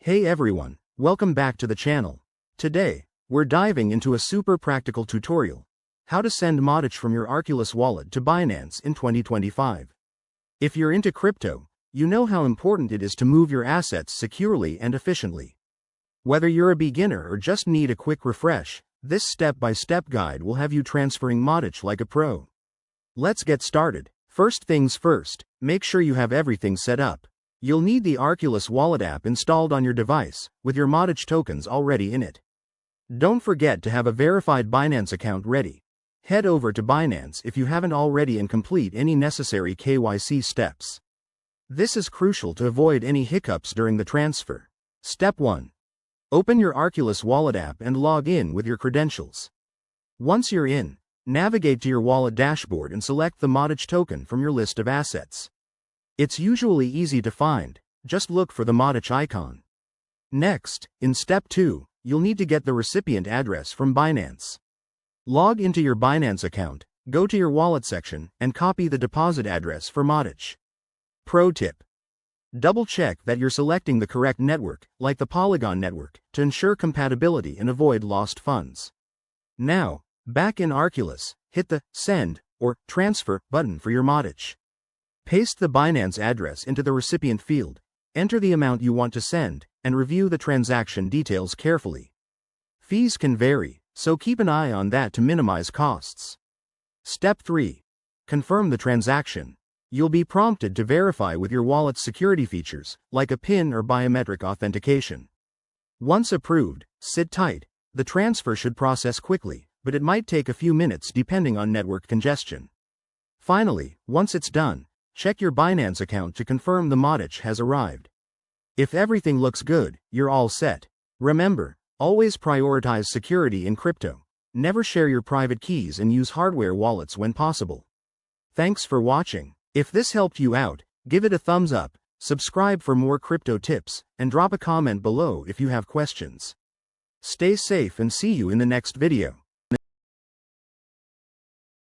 Hey everyone, welcome back to the channel. Today, we're diving into a super practical tutorial. How to send Modic from your Arculus wallet to Binance in 2025. If you're into crypto, you know how important it is to move your assets securely and efficiently. Whether you're a beginner or just need a quick refresh, this step-by-step guide will have you transferring Modic like a pro. Let's get started. First things first, make sure you have everything set up. You'll need the Arculus Wallet app installed on your device, with your Modic tokens already in it. Don't forget to have a verified Binance account ready. Head over to Binance if you haven't already and complete any necessary KYC steps. This is crucial to avoid any hiccups during the transfer. Step 1. Open your Arculus Wallet app and log in with your credentials. Once you're in, navigate to your wallet dashboard and select the Modic token from your list of assets. It's usually easy to find, just look for the Modic icon. Next, in Step 2, you'll need to get the recipient address from Binance. Log into your Binance account, go to your wallet section, and copy the deposit address for Modic. Pro tip: double-check that you're selecting the correct network, like the Polygon network, to ensure compatibility and avoid lost funds. Now, back in Arculus, hit the Send or Transfer button for your Modic. Paste the Binance address into the recipient field, enter the amount you want to send, and review the transaction details carefully. Fees can vary, so keep an eye on that to minimize costs. Step 3. Confirm the transaction. You'll be prompted to verify with your wallet's security features, like a PIN or biometric authentication. Once approved, sit tight. The transfer should process quickly, but it might take a few minutes depending on network congestion. Finally, once it's done, check your Binance account to confirm the Modic has arrived. If everything looks good, you're all set. Remember, always prioritize security in crypto. Never share your private keys and use hardware wallets when possible. Thanks for watching. If this helped you out, give it a thumbs up, subscribe for more crypto tips, and drop a comment below if you have questions. Stay safe and see you in the next video.